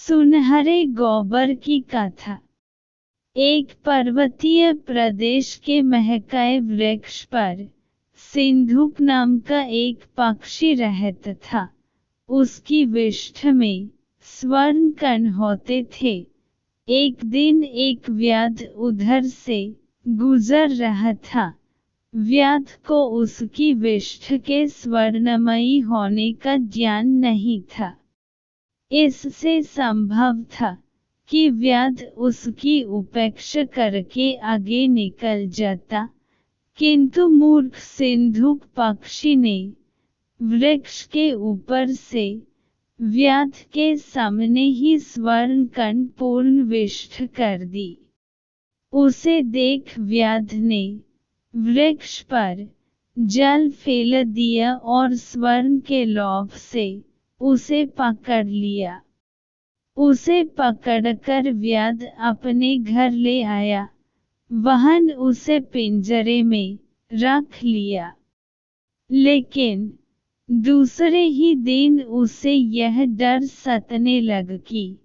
सुनहरे गोबर की कथा। एक पर्वतीय प्रदेश के महकाए वृक्ष पर सिंधुक नाम का एक पक्षी रहता था। उसकी विष्ठ में स्वर्ण कण होते थे। एक दिन एक व्याध उधर से गुजर रहा था। व्याध को उसकी विष्ठ के स्वर्णमयी होने का ज्ञान नहीं था। इससे संभव था कि व्याध उसकी उपेक्षा करके आगे निकल जाता, किंतु मूर्ख सिंधुक पक्षी ने वृक्ष के ऊपर से व्याध के सामने ही स्वर्ण कण पूर्ण विष्ठ कर दी। उसे देख व्याध ने वृक्ष पर जल फेल दिया और स्वर्ण के लोभ से उसे पकड़ लिया। उसे पकड़कर व्याध अपने घर ले आया। वहां उसे पिंजरे में रख लिया। लेकिन दूसरे ही दिन उसे यह डर सताने लगा कि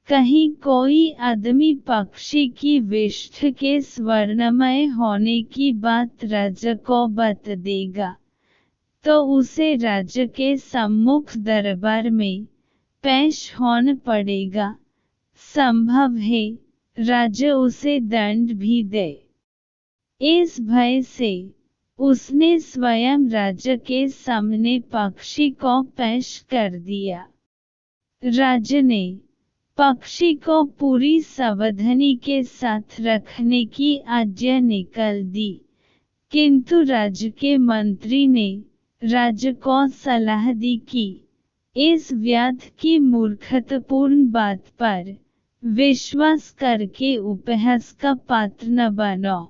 कहीं कोई आदमी पक्षी की विष्ठ के स्वर्णमय होने की बात राजा को बता देगा, तो उसे राजा के सम्मुख दरबार में पेश होना पड़ेगा। संभव है राजा उसे दंड भी दे। इस भय से उसने स्वयं राजा के सामने पक्षी को पेश कर दिया। राजा ने पक्षी को पूरी सावधानी के साथ रखने की आज्ञा निकाल दी, किंतु राज्य के मंत्री ने राजा को सलाह दी कि इस व्याध की मूर्खतापूर्ण बात पर विश्वास करके उपहास का पात्र न बनो।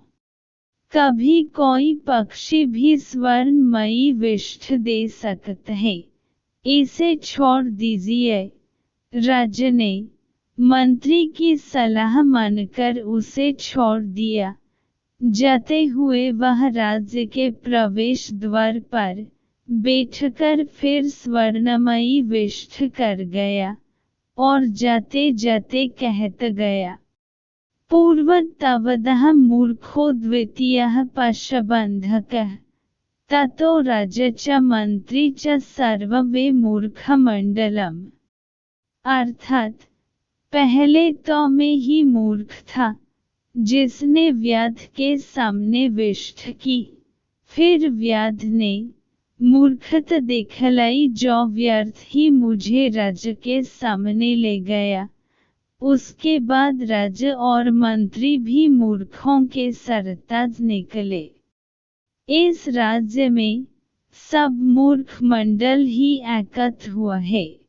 कभी कोई पक्षी भी स्वर्णमयी विष्ठ दे सकता है, इसे छोड़ दीजिए। राजा ने मंत्री की सलाह मानकर उसे छोड़ दिया। जाते हुए वह राज्य के प्रवेश द्वार पर बैठकर फिर स्वर्णमयी विष्ठ कर गया और जाते जाते कहता गया, पूर्वतवदः मूर्खो द्वितीयः पशबन्धकः ततो राजा च मंत्री च सर्वे मूर्खमंडलम्। अर्थात पहले तो मैं ही मूर्ख था जिसने व्याध के सामने विष्ठ की, फिर व्याध ने मूर्खता दिखलाई जो व्यर्थ ही मुझे राजा के सामने ले गया। उसके बाद राजा और मंत्री भी मूर्खों के सरताज निकले। इस राज्य में सब मूर्ख मंडल ही एकत्र हुआ है।